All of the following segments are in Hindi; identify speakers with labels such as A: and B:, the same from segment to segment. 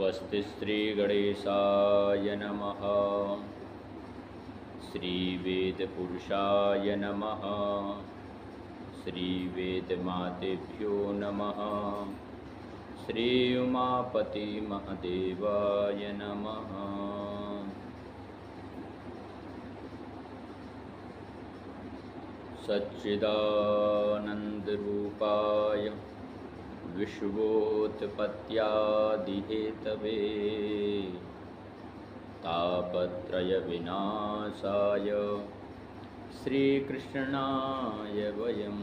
A: स्वस्ति श्री गणेशाय नमः। श्री वेद पुरुषाय नमः। श्री वेद मातेभ्यो नमः। श्री उमापति महादेवाय नमः। सच्चिदानंदरूपाय विश्वोत्पत्त्यादिहेतवे तापत्रय विनाशाय श्रीकृष्णाय वयं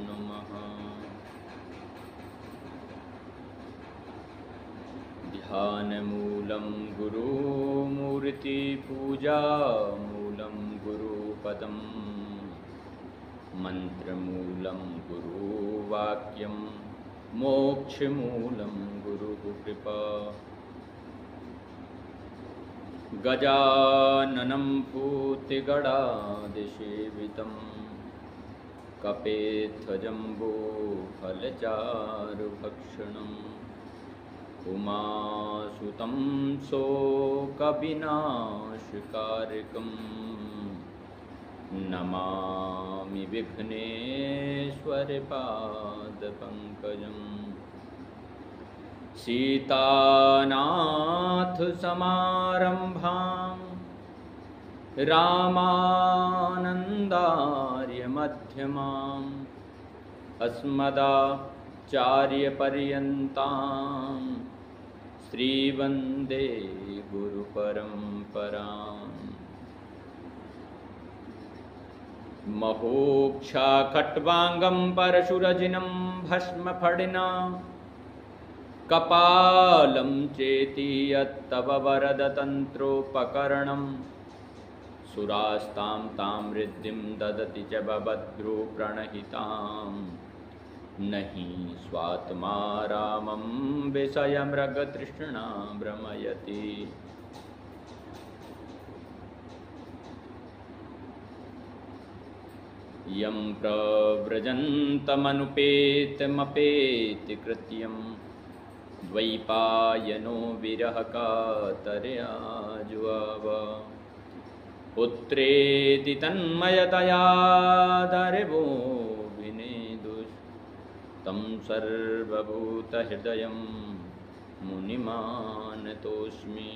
A: नमः। ध्यानमूलं गुरुमूर्तिपूजामूलं गुरुपदम् मंत्रमूलं गुरुवाक्यं मोक्षमूलं गुरुकृपा। गजाननं भूतिगणादिसेवितं कपेत्थजम्बोफलचारुभक्षणम् उमासुतं शोकविनाशकारकम् नमामि विघ्नेश्वरपादपङ्कजम्। सीतानाथसमारम्भां रामानन्दार्यमध्यमाम् अस्मदाचार्यपर्यन्तां श्रीवन्दे गुरुपरम्पराम्। महोक्षाखट्वाङ्गं परशुरजिनं भस्मफडिना कपालं चेति यत्तव वरदतन्त्रोपकरणं सुरास्तां तां वृद्धिं ददति च बभद्रो प्रणहितां नहि स्वात्मा रामं विषयमृगतृष्णा भ्रमयति। यं प्रव्रजन्तमनुपेतमपेति कृत्यं द्वैपायनो विरहकातरया जुआव। पुत्रेति तन्मयतया दर्वो विनेदुस् तं सर्वभूतहृदयं मुनिमानतोऽस्मि।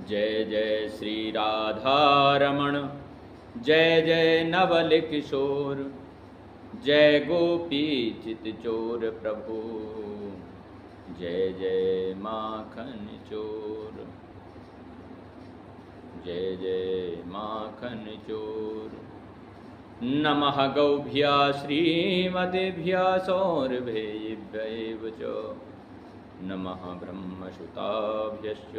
A: जय जय श्री राधारमण जय जय नवल किशोर जय गोपी चितचोर प्रभु जय जय माखन चोर जय जय माखन चोर। नमः गौभ्या श्रीमतेभ्यः सौरभेभ्यैव च नमः ब्रह्मसुताभ्यश्च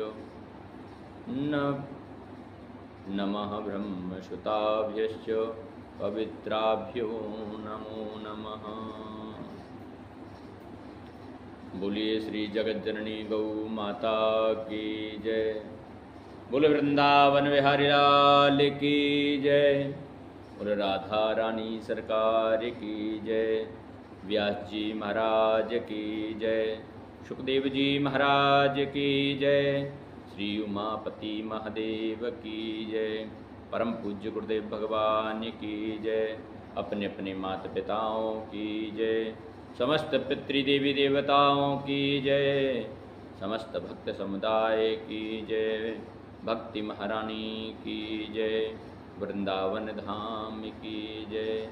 A: नमः ब्रह्मसुताभ्यश्च पवित्राभ्यो नमो नमः। बोलिए श्री जगज्जननी गौ माता की जय। बोले वृंदावन विहारी लाल की जय। बोले राधा रानी सरकार की जय। व्यास जी महाराज की जय। सुखदेव जी महाराज की जय। श्री उमापति महादेव की जय। परम पूज्य गुरुदेव भगवान की जय। अपने अपने माता पिताओं की जय। समस्त पितृदेवी देवताओं की जय। समस्त भक्त समुदाय की जय। भक्ति महारानी की जय। वृंदावन धाम की जय।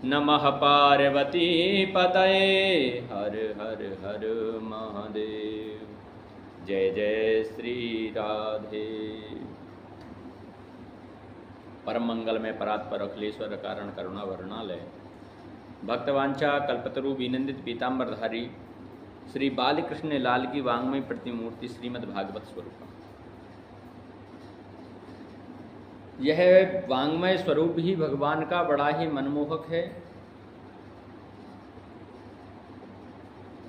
A: नमः पार्वती पतये हर हर हर महादेव। जय जय श्री राधे। परम मंगल में परात्पर अखिलेश्वर कारण करुणा वर्णालय भक्तवांछा कल्पतरु विनंदित पीताम्बरधारी श्री बालकृष्ण लाल की वांग्मय प्रतिमूर्ति श्रीमद् भागवत स्वरूप। यह वांग्मय स्वरूप ही भगवान का बड़ा ही मनमोहक है।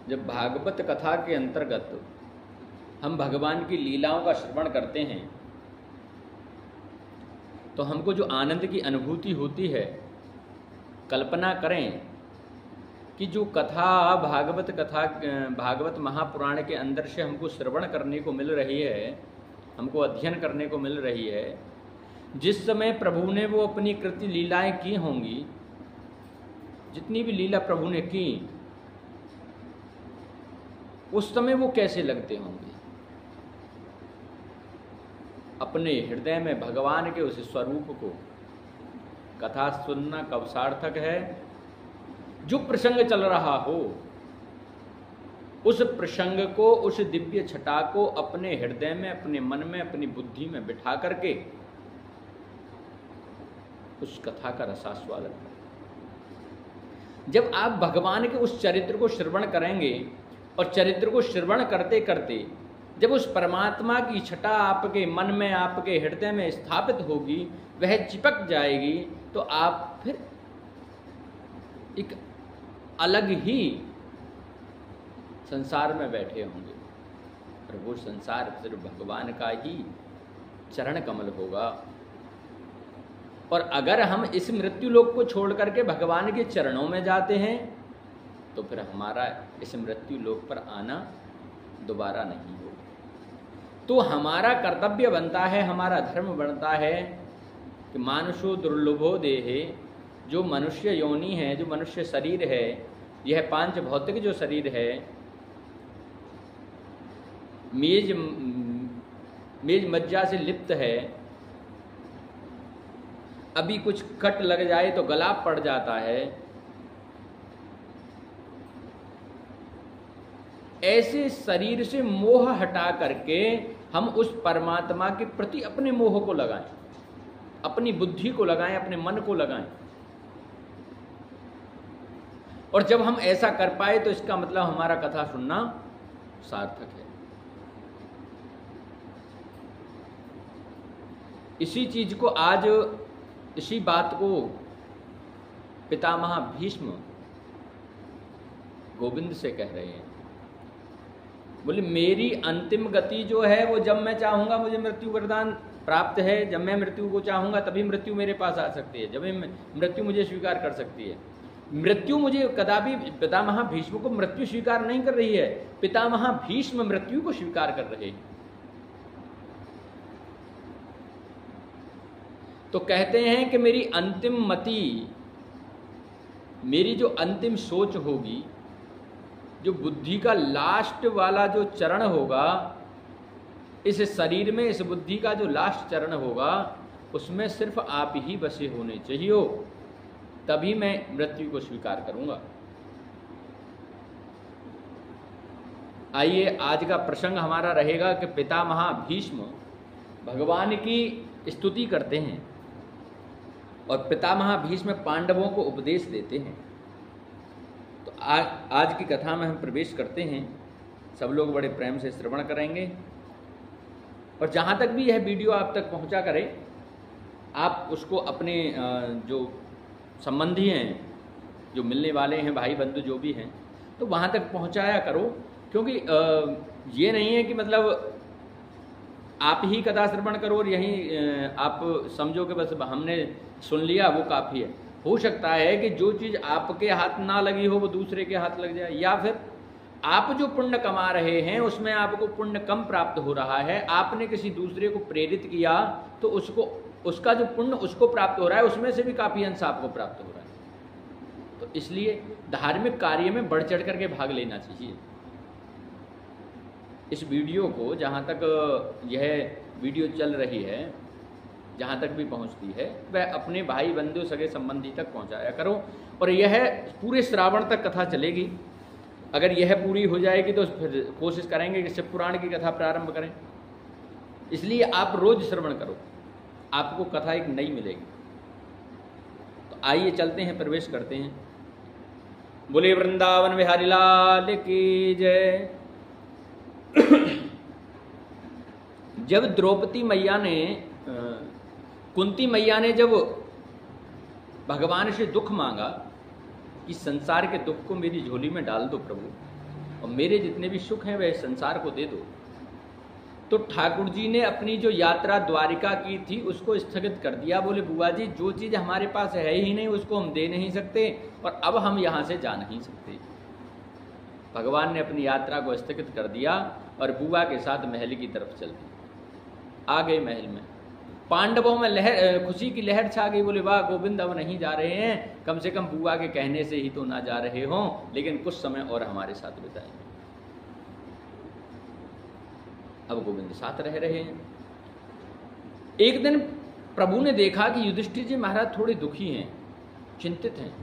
A: जब भागवत कथा के अंतर्गत हम भगवान की लीलाओं का श्रवण करते हैं तो हमको जो आनंद की अनुभूति होती है, कल्पना करें कि जो कथा भागवत महापुराण के अंदर से हमको श्रवण करने को मिल रही है, हमको अध्ययन करने को मिल रही है, जिस समय प्रभु ने वो अपनी कृति लीलाएं की होंगी, जितनी भी लीला प्रभु ने की, उस समय वो कैसे लगते होंगे। अपने हृदय में भगवान के उस स्वरूप को कथा सुनना कब सार्थक है, जो प्रसंग चल रहा हो उस प्रसंग को, उस दिव्य छटा को अपने हृदय में, अपने मन में, अपनी बुद्धि में बिठा करके उस कथा का रसास्वादन करें। जब आप भगवान के उस चरित्र को श्रवण करेंगे और चरित्र को श्रवण करते करते जब उस परमात्मा की छटा आपके मन में, आपके हृदय में स्थापित होगी, वह चिपक जाएगी, तो आप फिर एक अलग ही संसार में बैठे होंगे। और वो संसार सिर्फ भगवान का ही चरण कमल होगा। और अगर हम इस मृत्यु लोक को छोड़ करके भगवान के चरणों में जाते हैं, तो फिर हमारा इस मृत्यु लोक पर आना दोबारा नहीं होगा। तो हमारा कर्तव्य बनता है, हमारा धर्म बनता है कि मानुषो दुर्लभो देहे, जो मनुष्य योनि है, जो मनुष्य शरीर है, यह पांच भौतिक जो शरीर है, मेज मज्जा से लिप्त है, अभी कुछ कट लग जाए तो गला पड़ जाता है, ऐसे शरीर से मोह हटा करके हम उस परमात्मा के प्रति अपने मोह को लगाएं, अपनी बुद्धि को लगाएं, अपने मन को लगाएं। और जब हम ऐसा कर पाए तो इसका मतलब हमारा कथा सुनना सार्थक है। इसी चीज को आज, इसी बात को पितामह भीष्म गोविंद से कह रहे हैं। बोले मेरी अंतिम गति जो है वो जब मैं चाहूंगा मुझे मृत्यु वरदान प्राप्त है, जब मैं मृत्यु को चाहूंगा तभी मृत्यु मेरे पास आ सकती है, जब मृत्यु मुझे स्वीकार कर सकती है। मृत्यु मुझे कदापि, पितामह भीष्म को मृत्यु स्वीकार नहीं कर रही है, पितामह भीष्म मृत्यु को स्वीकार कर रहे हैं। तो कहते हैं कि मेरी अंतिम मति, मेरी जो अंतिम सोच होगी, जो बुद्धि का लास्ट वाला जो चरण होगा इस शरीर में, इस बुद्धि का जो लास्ट चरण होगा, उसमें सिर्फ आप ही बसे होने चाहिए, तभी मैं मृत्यु को स्वीकार करूंगा। आइए आज का प्रसंग हमारा रहेगा कि पितामह भीष्म भगवान की स्तुति करते हैं और पितामह भीष्म पांडवों को उपदेश देते हैं। तो आज की कथा में हम प्रवेश करते हैं। सब लोग बड़े प्रेम से श्रवण करेंगे और जहाँ तक भी यह वीडियो आप तक पहुँचा करे, आप उसको अपने जो संबंधी हैं, जो मिलने वाले हैं, भाई बंधु जो भी हैं, तो वहाँ तक पहुँचाया करो। क्योंकि ये नहीं है कि मतलब आप ही कथा श्रवण करो और यहीं आप समझो कि बस हमने सुन लिया वो काफ़ी है। हो सकता है कि जो चीज़ आपके हाथ ना लगी हो वो दूसरे के हाथ लग जाए, या फिर आप जो पुण्य कमा रहे हैं उसमें आपको पुण्य कम प्राप्त हो रहा है, आपने किसी दूसरे को प्रेरित किया तो उसका जो पुण्य उसको प्राप्त हो रहा है, उसमें से भी काफ़ी अंश आपको प्राप्त हो रहा है। तो इसलिए धार्मिक कार्य में बढ़ चढ़ करके भाग लेना चाहिए। इस वीडियो को जहाँ तक यह वीडियो चल रही है, जहाँ तक भी पहुँचती है, वह अपने भाई बंधु सगे संबंधी तक पहुँचाया करो। और यह पूरे श्रावण तक कथा चलेगी। अगर यह पूरी हो जाएगी तो फिर कोशिश करेंगे कि शिव पुराण की कथा प्रारंभ करें। इसलिए आप रोज श्रवण करो, आपको कथा एक नई मिलेगी। तो आइए चलते हैं, प्रवेश करते हैं। बोले वृंदावन बिहारी लाल की जय। जब द्रौपदी मैया ने, कुंती मैया ने जब भगवान से दुख मांगा कि संसार के दुख को मेरी झोली में डाल दो प्रभु, और मेरे जितने भी सुख हैं वह संसार को दे दो, तो ठाकुर जी ने अपनी जो यात्रा द्वारिका की थी उसको स्थगित कर दिया। बोले बुआ जी, जो चीज़ हमारे पास है ही नहीं उसको हम दे नहीं सकते और अब हम यहाँ से जा नहीं सकते। भगवान ने अपनी यात्रा को स्थगित कर दिया और बुआ के साथ महल की तरफ चल दिए। आ गए महल में। पांडवों में खुशी की लहर छा गई। बोले वाह गोविंद, अब नहीं जा रहे हैं, कम से कम बुआ के कहने से ही तो ना जा रहे हों, लेकिन कुछ समय और हमारे साथ बिताएंगे। अब गोविंद साथ रह रहे हैं। एक दिन प्रभु ने देखा कि युधिष्ठिर जी महाराज थोड़े दुखी हैं, चिंतित हैं।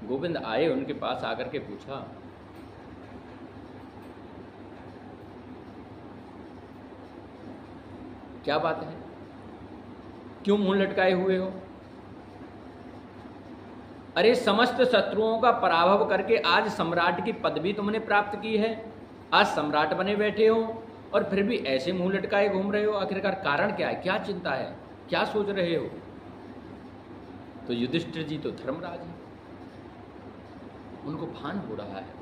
A: गोविंद आए, उनके पास आकर के पूछा, क्या बात है, क्यों मुंह लटकाए हुए हो? अरे समस्त शत्रुओं का पराभव करके आज सम्राट की पदवी तुमने प्राप्त की है, आज सम्राट बने बैठे हो और फिर भी ऐसे मुंह लटकाए घूम रहे हो। आखिरकार कारण क्या है, क्या चिंता है, क्या सोच रहे हो? तो युधिष्ठिर जी तो धर्मराज हैं, उनको भान हो रहा है,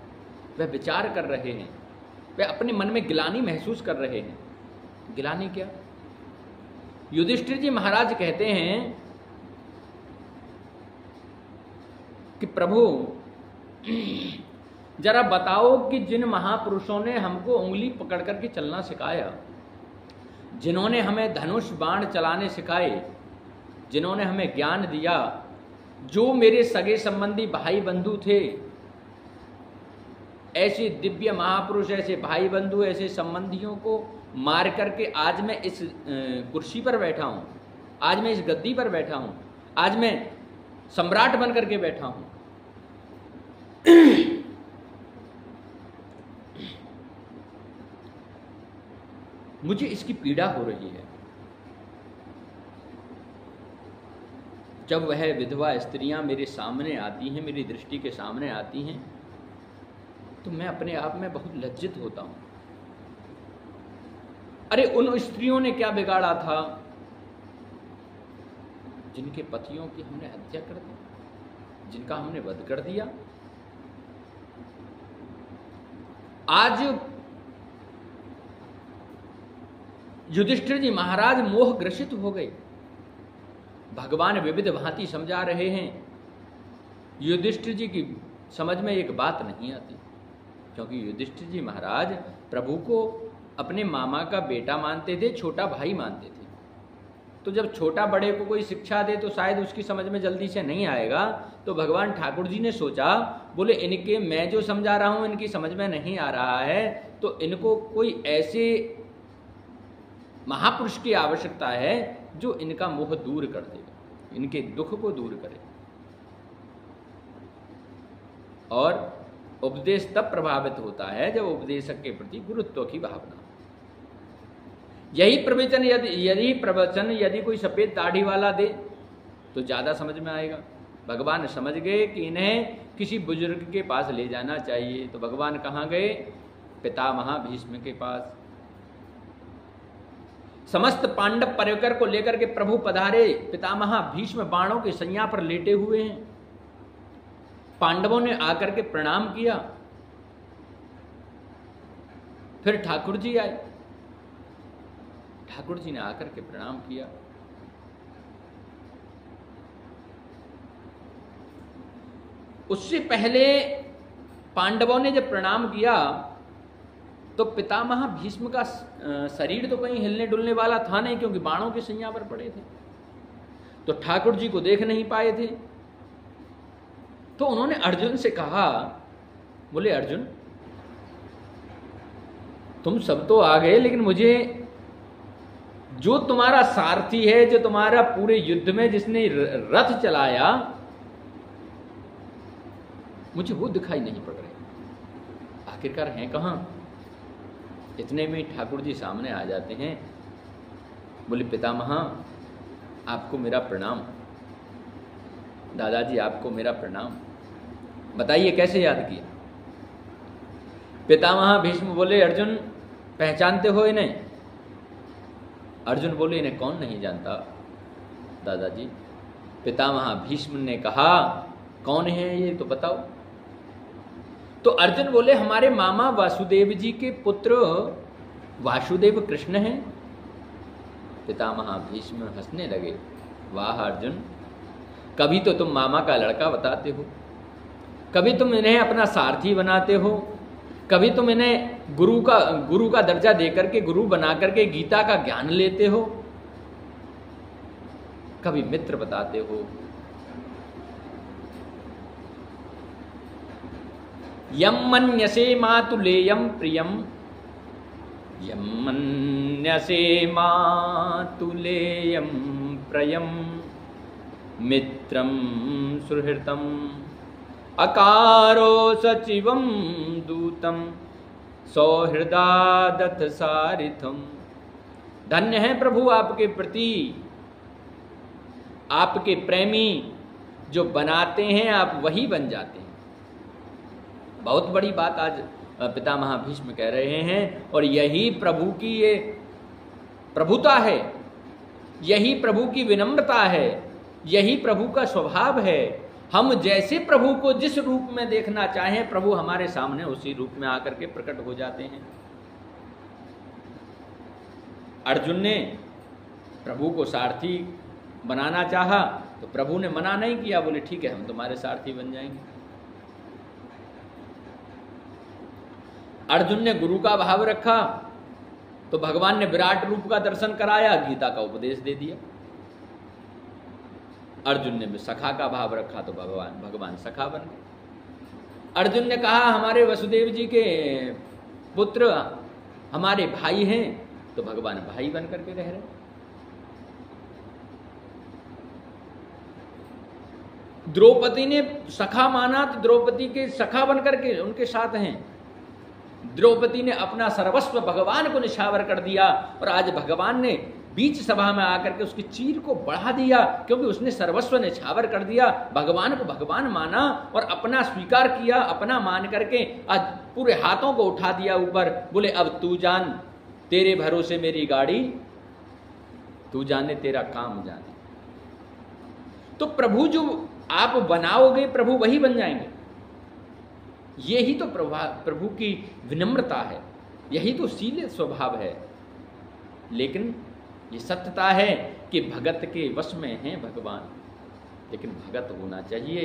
A: वह विचार कर रहे हैं, वह अपने मन में गिलानी महसूस कर रहे हैं। गिलानी क्या? युधिष्ठिर जी महाराज कहते हैं कि प्रभु जरा बताओ कि जिन महापुरुषों ने हमको उंगली पकड़ करके चलना सिखाया, जिन्होंने हमें धनुष बाण चलाने सिखाए, जिन्होंने हमें ज्ञान दिया, जो मेरे सगे संबंधी भाई बंधु थे, ऐसे दिव्य महापुरुष, ऐसे भाई बंधु, ऐसे संबंधियों को मार करके आज मैं इस कुर्सी पर बैठा हूं, आज मैं इस गद्दी पर बैठा हूं, आज मैं सम्राट बन करके बैठा हूं। मुझे इसकी पीड़ा हो रही है। जब वह विधवा स्त्रियां मेरे सामने आती हैं, मेरी दृष्टि के सामने आती हैं, तो मैं अपने आप में बहुत लज्जित होता हूं। अरे उन स्त्रियों ने क्या बिगाड़ा था जिनके पतियों की हमने हत्या कर दी, जिनका हमने वध कर दिया? आज युधिष्ठिर जी महाराज मोह ग्रसित हो गए। भगवान विविध भांति समझा रहे हैं। युधिष्ठिर जी की समझ में एक बात नहीं आती, क्योंकि युधिष्ठिर जी महाराज प्रभु को अपने मामा का बेटा मानते थे, छोटा भाई मानते थे। तो जब छोटा बड़े को कोई शिक्षा दे तो शायद उसकी समझ में जल्दी से नहीं आएगा। तो भगवान ठाकुर जी ने सोचा, बोले इनके मैं जो समझा रहा हूं इनकी समझ में नहीं आ रहा है, तो इनको कोई ऐसे महापुरुष की आवश्यकता है जो इनका मोह दूर कर देगा, इनके दुख को दूर करे। और उपदेश तब प्रभावित होता है जब उपदेशक के प्रति गुरुत्व की भावना। यही प्रवचन यदि कोई सफेद दाढ़ी वाला दे तो ज्यादा समझ में आएगा। भगवान समझ गए कि इन्हें किसी बुजुर्ग के पास ले जाना चाहिए। तो भगवान कहाँ गए? पितामह भीष्म के पास। समस्त पांडव परिवार को लेकर के प्रभु पधारे। पितामह भीष्म बाणों के सैया पर लेटे हुए हैं। पांडवों ने आकर के प्रणाम किया। फिर ठाकुर जी आए, ठाकुर जी ने आकर के प्रणाम किया। उससे पहले पांडवों ने जब प्रणाम किया तो पितामह भीष्म का शरीर तो कहीं हिलने डुलने वाला था नहीं, क्योंकि बाणों के सैया पर पड़े थे। तो ठाकुर जी को देख नहीं पाए थे। तो उन्होंने अर्जुन से कहा, बोले अर्जुन तुम सब तो आ गए, लेकिन मुझे जो तुम्हारा सारथी है, जो तुम्हारा पूरे युद्ध में जिसने रथ चलाया, मुझे वो दिखाई नहीं पड़ रहे। आखिरकार हैं कहां? इतने में ठाकुर जी सामने आ जाते हैं। बोले पितामह आपको मेरा प्रणाम, दादाजी आपको मेरा प्रणाम, बताइए कैसे याद किया? पितामह भीष्म बोले अर्जुन पहचानते हो इन्हें? अर्जुन बोले इन्हें कौन नहीं जानता दादाजी। पितामह भीष्म ने कहा कौन है ये तो बताओ। तो अर्जुन बोले हमारे मामा वासुदेव जी के पुत्र वासुदेव कृष्ण हैं। पितामह भीष्म हंसने लगे, वाह अर्जुन, कभी तो तुम मामा का लड़का बताते हो, कभी तुम इन्हें अपना सारथी बनाते हो, कभी तुम इन्हें गुरु का दर्जा देकर के, गुरु बना करके गीता का ज्ञान लेते हो, कभी मित्र बताते हो। यम मन्यसे मातुलेयम प्रियम, यम मन्यसे मातुलेयम प्रियम, मित्रम सुहृतम अकारो सचिवम दूतम, सौहृदादथ सारिथम। धन्य है प्रभु आपके प्रति, आपके प्रेमी जो बनाते हैं आप वही बन जाते हैं। बहुत बड़ी बात आज पितामह भीष्म कह रहे हैं, और यही प्रभु की ये प्रभुता है, यही प्रभु की विनम्रता है, यही प्रभु का स्वभाव है। हम जैसे प्रभु को जिस रूप में देखना चाहें, प्रभु हमारे सामने उसी रूप में आकर के प्रकट हो जाते हैं। अर्जुन ने प्रभु को सारथी बनाना चाहा तो प्रभु ने मना नहीं किया, बोले ठीक है हम तुम्हारे सारथी बन जाएंगे। अर्जुन ने गुरु का भाव रखा तो भगवान ने विराट रूप का दर्शन कराया, गीता का उपदेश दे दिया। अर्जुन ने सखा का भाव रखा तो भगवान सखा बन गए। अर्जुन ने कहा हमारे वसुदेव जी के पुत्र हमारे भाई हैं, तो भगवान भाई बन करके रह रहे। द्रौपदी ने सखा माना तो द्रौपदी के सखा बन करके उनके साथ हैं। द्रौपदी ने अपना सर्वस्व भगवान को निछावर कर दिया, और आज भगवान ने बीच सभा में आकर के उसकी चीर को बढ़ा दिया, क्योंकि उसने सर्वस्व निछावर कर दिया, भगवान को भगवान माना और अपना स्वीकार किया, अपना मान करके आज पूरे हाथों को उठा दिया ऊपर। बोले अब तू जान, तेरे भरोसे मेरी गाड़ी, तू जाने तेरा काम जाने। तो प्रभु जो आप बनाओगे प्रभु वही बन जाएंगे। यही तो प्रभु की विनम्रता है, यही तो शील स्वभाव है। लेकिन ये सत्यता है कि भगत के वश में हैं भगवान, लेकिन भगत होना चाहिए।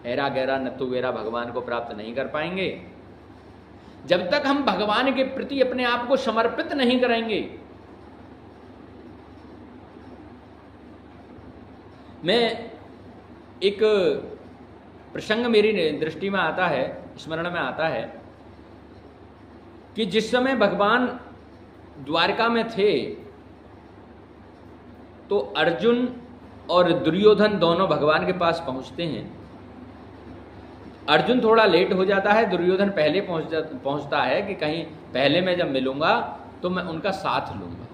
A: ऐरा गैरा नत्थु वेरा भगवान को प्राप्त नहीं कर पाएंगे जब तक हम भगवान के प्रति अपने आप को समर्पित नहीं करेंगे। मैं एक प्रसंग मेरी दृष्टि में आता है, स्मरण में आता है कि जिस समय भगवान द्वारका में थे तो अर्जुन और दुर्योधन दोनों भगवान के पास पहुंचते हैं। अर्जुन थोड़ा लेट हो जाता है, दुर्योधन पहले पहुंचता है कि कहीं पहले मैं जब मिलूंगा तो मैं उनका साथ लूंगा।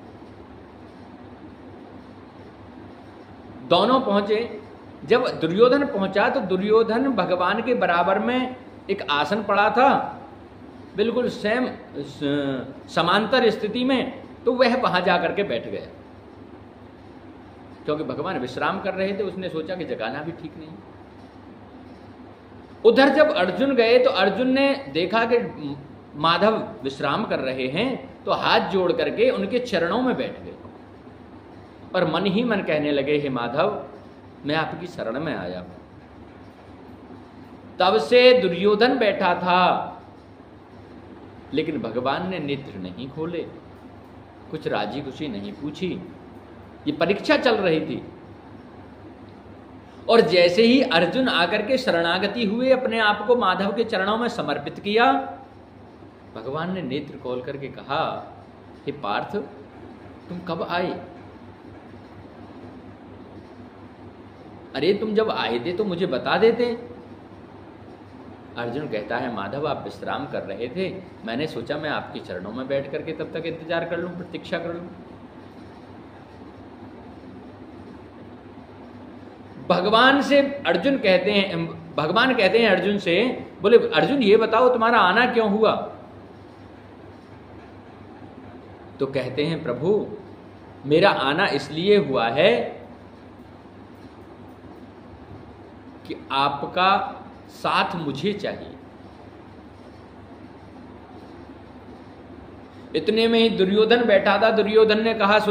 A: दोनों पहुंचे। जब दुर्योधन पहुंचा तो दुर्योधन भगवान के बराबर में एक आसन पड़ा था, बिल्कुल सेम समांतर स्थिति में, तो वह वहां जाकर के बैठ गया, क्योंकि भगवान विश्राम कर रहे थे। उसने सोचा कि जगाना भी ठीक नहीं। उधर जब अर्जुन गए तो अर्जुन ने देखा कि माधव विश्राम कर रहे हैं, तो हाथ जोड़ करके उनके चरणों में बैठ गए और मन ही मन कहने लगे, हे माधव मैं आपकी शरण में आया हूं। तब से दुर्योधन बैठा था, लेकिन भगवान ने नेत्र नहीं खोले, कुछ राजी खुशी नहीं पूछी। ये परीक्षा चल रही थी। और जैसे ही अर्जुन आकर के शरणागति हुए, अपने आप को माधव के चरणों में समर्पित किया, भगवान ने नेत्र खोल करके कहा, हे पार्थ तुम कब आए? अरे तुम जब आए थे तो मुझे बता देते। अर्जुन कहता है, माधव आप विश्राम कर रहे थे, मैंने सोचा मैं आपके चरणों में बैठ करके तब तक इंतजार कर लूं, प्रतीक्षा कर लूं। भगवान कहते हैं अर्जुन से, बोले अर्जुन ये बताओ तुम्हारा आना क्यों हुआ? तो कहते हैं, प्रभु मेरा आना इसलिए हुआ है कि आपका साथ मुझे चाहिए। इतने में ही दुर्योधन बैठा था। दुर्योधन ने कहा, सुन